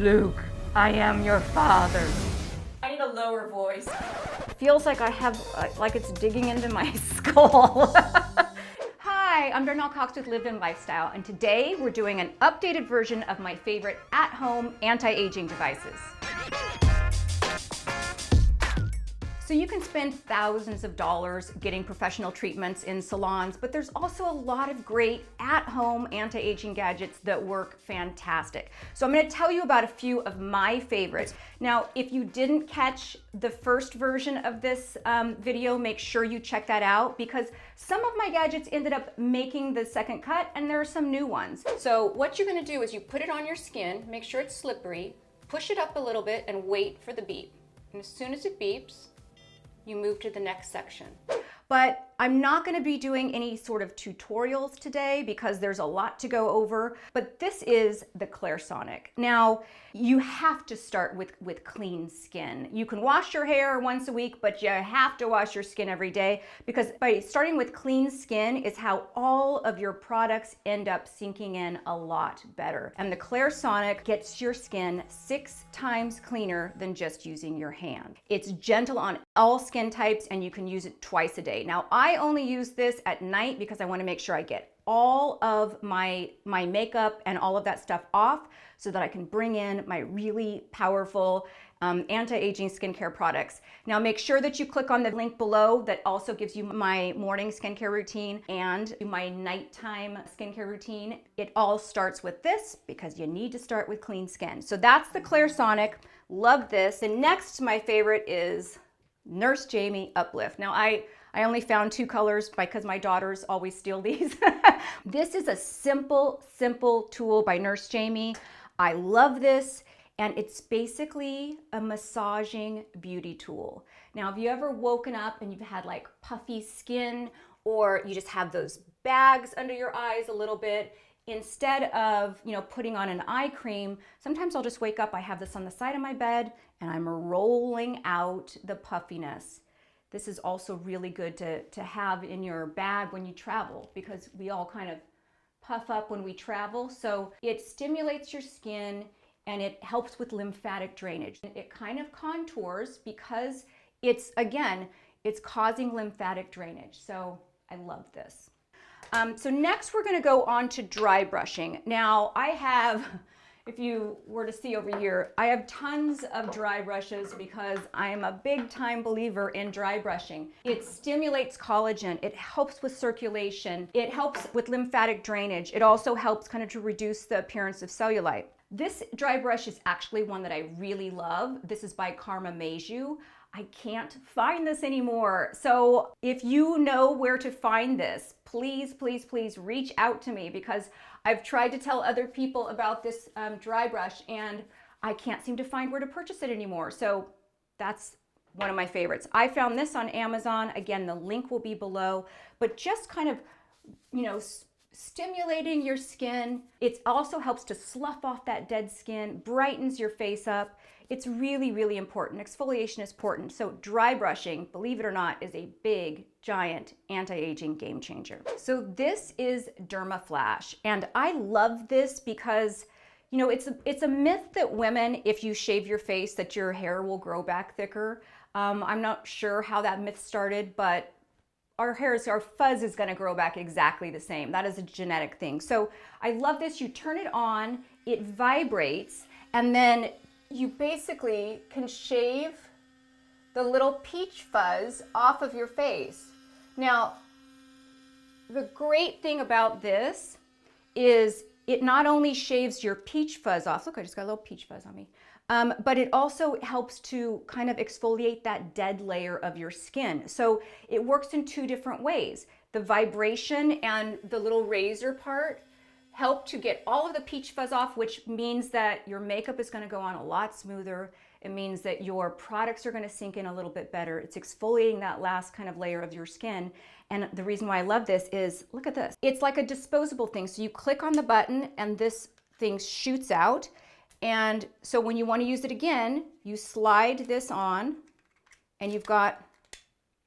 Luke, I am your father. I need a lower voice. It feels like I have, like it's digging into my skull. Hi, I'm Darnell with Live In Lifestyle, and today we're doing an updated version of my favorite at-home anti-aging devices. So you can spend thousands of dollars getting professional treatments in salons, but there's also a lot of great at-home anti-aging gadgets that work fantastic. So I'm going to tell you about a few of my favorites. Now, if you didn't catch the first version of this video, make sure you check that out because some of my gadgets ended up making the second cut and there are some new ones. So what you're going to do is you put it on your skin, make sure it's slippery, push it up a little bit and wait for the beep. And as soon as it beeps, you move to the next section. But I'm not going to be doing any sort of tutorials today because there's a lot to go over, but this is the CLARISONIC. Now, you have to start with clean skin. You can wash your hair once a week, but you have to wash your skin every day because by starting with clean skin is how all of your products end up sinking in a lot better. And the CLARISONIC gets your skin 6 times cleaner than just using your hand. It's gentle on all skin types and you can use it twice a day. Now, I only use this at night because I want to make sure I get all of my makeup and all of that stuff off so that I can bring in my really powerful anti-aging skincare products. Now make sure that you click on the link below that also gives you my morning skincare routine and my nighttime skincare routine. It all starts with this because you need to start with clean skin. So that's the CLARISONIC. Love this. And next, my favorite is Nurse Jamie UPLIFT. Now I only found 2 colors because my daughters always steal these. This is a simple tool by Nurse Jamie. I love this, and it's basically a massaging beauty tool. Now, have you ever woken up and you've had like puffy skin, or you just have those bags under your eyes a little bit? Instead of, putting on an eye cream, sometimes I'll just wake up, I have this on the side of my bed, and I'm rolling out the puffiness. This is also really good to have in your bag when you travel because we all kind of puff up when we travel. So it stimulates your skin and it helps with lymphatic drainage. It kind of contours because it's causing lymphatic drainage. So I love this. So next we're going to go on to dry brushing. Now I have, if you were to see over here, I have tons of dry brushes because I am a big time believer in dry brushing. It stimulates collagen, it helps with circulation, it helps with lymphatic drainage, it also helps kind of to reduce the appearance of cellulite. This dry brush is actually one that I really love. This is by KARMAMAJU. I can't find this anymore. So if you know where to find this, please reach out to me because I've tried to tell other people about this dry brush and I can't seem to find where to purchase it anymore. So that's one of my favorites. I found this on Amazon. Again, the link will be below, but just kind of, stimulating your skin. It also helps to slough off that dead skin, brightens your face up. It's really important. Exfoliation is important. So dry brushing, believe it or not, is a big, giant anti-aging game changer. So this is DermaFlash. And I love this because, it's a myth that women, if you shave your face, that your hair will grow back thicker. I'm not sure how that myth started, but our fuzz is going to grow back exactly the same. That is a genetic thing. So I love this. You turn it on, it vibrates, and then you basically can shave the little peach fuzz off of your face. Now, the great thing about this is it not only shaves your peach fuzz off, look, I just got a little peach fuzz on me, but it also helps to kind of exfoliate that dead layer of your skin. So it works in 2 different ways. The vibration and the little razor part help to get all of the peach fuzz off, which means that your makeup is going to go on a lot smoother. It means that your products are going to sink in a little bit better. It's exfoliating that last kind of layer of your skin. And the reason why I love this is, look at this. It's like a disposable thing. So you click on the button and this thing shoots out. And so when you want to use it again, you slide this on and you've got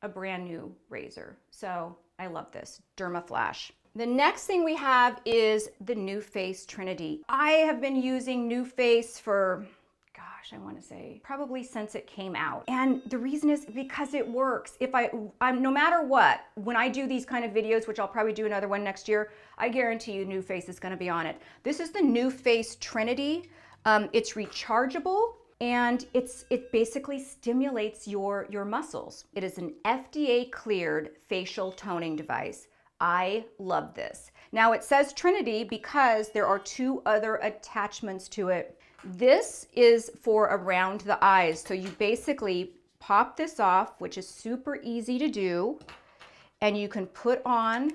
a brand new razor. So I love this, DermaFlash. The next thing we have is the NUFACE Trinity. I have been using NUFACE for, gosh, I want to say probably since it came out. And the reason is because it works. If I'm no matter what, when I do these kind of videos, which I'll probably do another one next year, I guarantee you NUFACE is going to be on it. This is the NUFACE Trinity. It's rechargeable. And it basically stimulates your muscles. It is an FDA cleared facial toning device. I love this. Now it says Trinity because there are 2 other attachments to it. This is for around the eyes. So you basically pop this off, which is super easy to do. And you can put on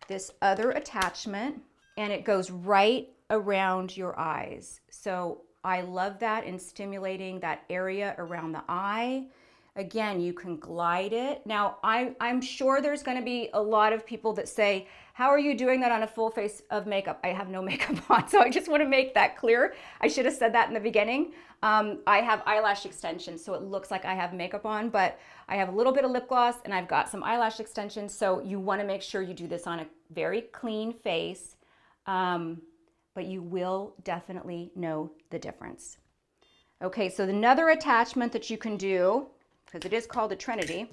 this other attachment and it goes right around your eyes. So I love that in stimulating that area around the eye. Again, you can glide it. Now, I'm sure there's going to be a lot of people that say, how are you doing that on a full face of makeup? I have no makeup on, so I just want to make that clear. I should have said that in the beginning. I have eyelash extensions, so it looks like I have makeup on, but I have a little bit of lip gloss and I've got some eyelash extensions, so you want to make sure you do this on a very clean face, but you will definitely know the difference. Okay, so another attachment that you can do, because it is called a Trinity,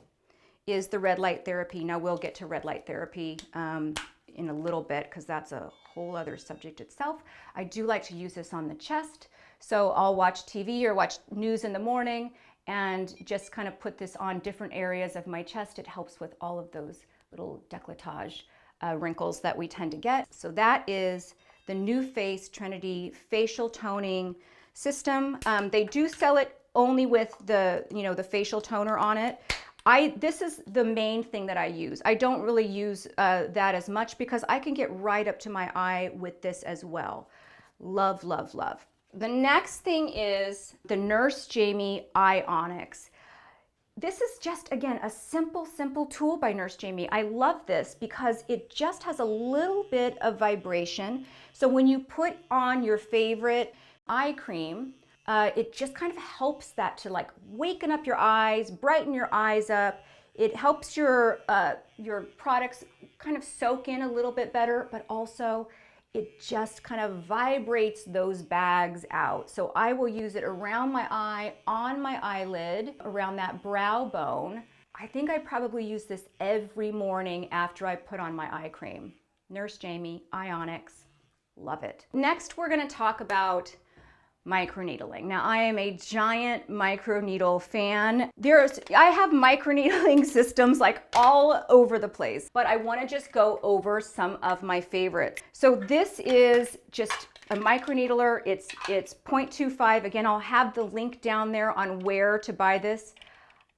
is the red light therapy. Now we'll get to red light therapy in a little bit because that's a whole other subject itself. I do like to use this on the chest. So I'll watch TV or watch news in the morning and just kind of put this on different areas of my chest. It helps with all of those little décolletage wrinkles that we tend to get. So that is the NUFACE Trinity facial toning system. They do sell it only with the, the facial toner on it. This is the main thing that I use. I don't really use that as much because I can get right up to my eye with this as well. Love, love, love. The next thing is the Nurse Jamie EYEONIX. This is just, again, a simple tool by Nurse Jamie. I love this because it just has a little bit of vibration. So when you put on your favorite eye cream, it just kind of helps that to like waken up your eyes, brighten your eyes up. It helps your products kind of soak in a little bit better, but also it just kind of vibrates those bags out. So I will use it around my eye, on my eyelid, around that brow bone. I think I probably use this every morning after I put on my eye cream. Nurse Jamie EYEONIX, love it. Next, we're gonna talk about microneedling. Now, I am a giant microneedle fan. I have microneedling systems like all over the place, but I want to just go over some of my favorites. So this is just a microneedler. It's 0.25. Again, I'll have the link down there on where to buy this.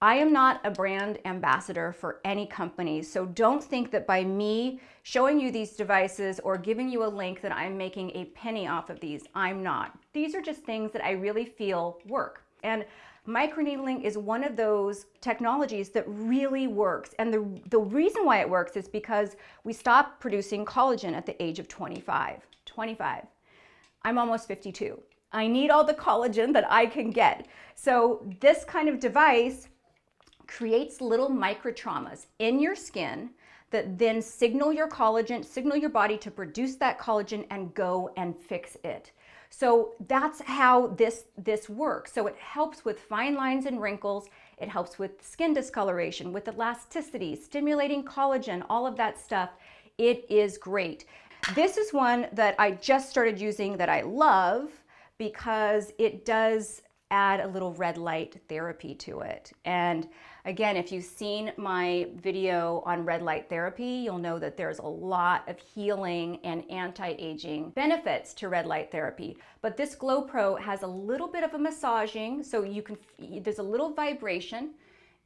I am not a brand ambassador for any company, so don't think that by me showing you these devices or giving you a link that I'm making a penny off of these. I'm not. These are just things that I really feel work. And microneedling is one of those technologies that really works. And the reason why it works is because we stop producing collagen at the age of 25. I'm almost 52. I need all the collagen that I can get. So this kind of device creates little microtraumas in your skin that then signal your collagen, signal your body to produce that collagen and go and fix it. So that's how this works. So it helps with fine lines and wrinkles. It helps with skin discoloration, with elasticity, stimulating collagen, all of that stuff. It is great. This is one that I just started using that I love because it does add a little red light therapy to it. And again, if you've seen my video on red light therapy, you'll know that there's a lot of healing and anti-aging benefits to red light therapy. But this Glopro has a little bit of a massaging, so there's a little vibration.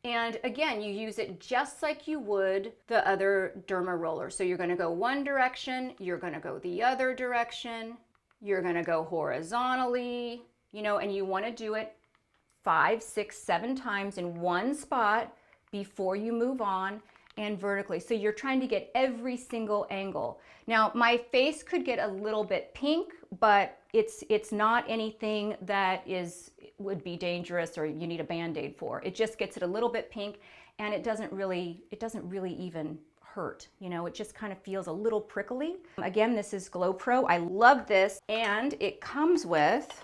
And again, you use it just like you would the other derma roller. So you're gonna go one direction, you're gonna go the other direction, you're gonna go horizontally, and you want to do it 5, 6, 7 times in one spot before you move on, and vertically. So you're trying to get every single angle. Now, my face could get a little bit pink, but it's not anything that would be dangerous or you need a Band-Aid for. It just gets it a little bit pink, and it doesn't really even hurt. You know, it just kind of feels a little prickly. Again, this is Glopro. I love this, and it comes with,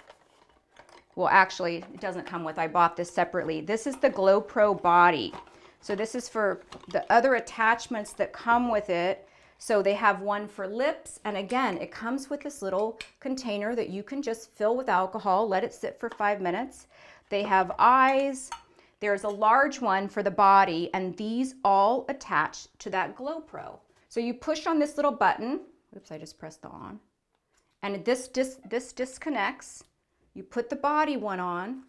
well, actually, it doesn't come with, I bought this separately. This is the Glopro body. So this is for the other attachments that come with it. So they have one for lips, and again, it comes with this little container that you can just fill with alcohol, let it sit for 5 minutes. They have eyes. There's a large one for the body, and these all attach to that Glopro. So you push on this little button. Oops, I just pressed the on. And this disconnects. You put the body one on,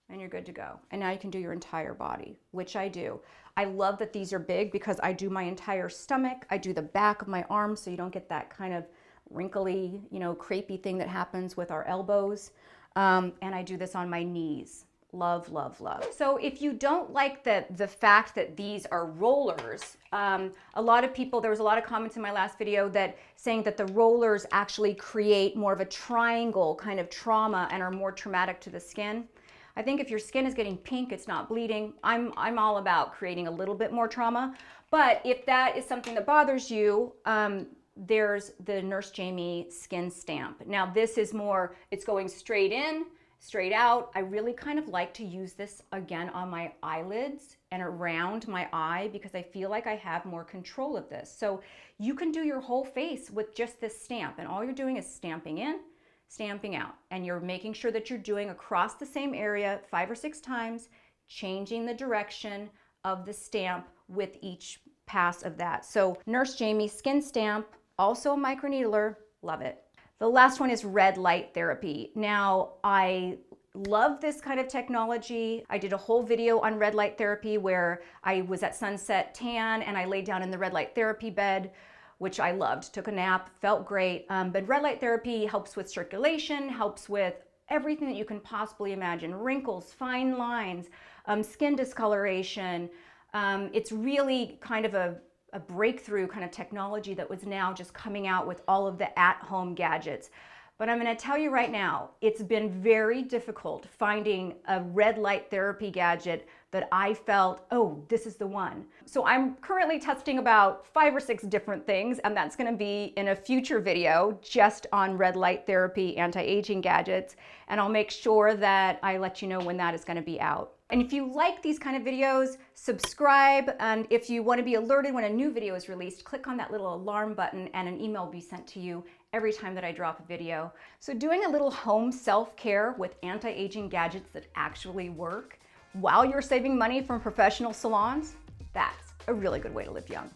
and you're good to go. And now you can do your entire body, which I do. I love that these are big because I do my entire stomach. I do the back of my arms so you don't get that kind of wrinkly, you know, crepey thing that happens with our elbows. And I do this on my knees. Love, love, love. So if you don't like the fact that these are rollers, a lot of people, there was a lot of comments in my last video that saying that the rollers actually create more of a triangle kind of trauma and are more traumatic to the skin. I think if your skin is getting pink, it's not bleeding. I'm all about creating a little bit more trauma. But if that is something that bothers you, there's the Nurse Jamie Skin Stamp. Now this is more, it's going straight in, straight out. I really kind of like to use this again on my eyelids and around my eye because I feel like I have more control of this. So you can do your whole face with just this stamp, and all you're doing is stamping in, stamping out, and you're making sure that you're doing across the same area 5 or 6 times, changing the direction of the stamp with each pass of that. So Nurse Jamie Skin Stamp, also a microneedler, love it. The last one is red light therapy. Now, I love this kind of technology. I did a whole video on red light therapy where I was at Sunset Tan and I laid down in the red light therapy bed, which I loved, took a nap, felt great. But red light therapy helps with circulation, helps with everything that you can possibly imagine, wrinkles, fine lines, skin discoloration. It's really kind of a breakthrough kind of technology that was now just coming out with all of the at-home gadgets. But I'm going to tell you right now, it's been very difficult finding a red light therapy gadget that I felt, oh, this is the one. So I'm currently testing about 5 or 6 different things, and that's going to be in a future video just on red light therapy anti-aging gadgets. And I'll make sure that I let you know when that is going to be out. And if you like these kind of videos, subscribe. And if you want to be alerted when a new video is released, click on that little alarm button and an email will be sent to you every time that I drop a video. So doing a little home self-care with anti-aging gadgets that actually work while you're saving money from professional salons, that's a really good way to live young.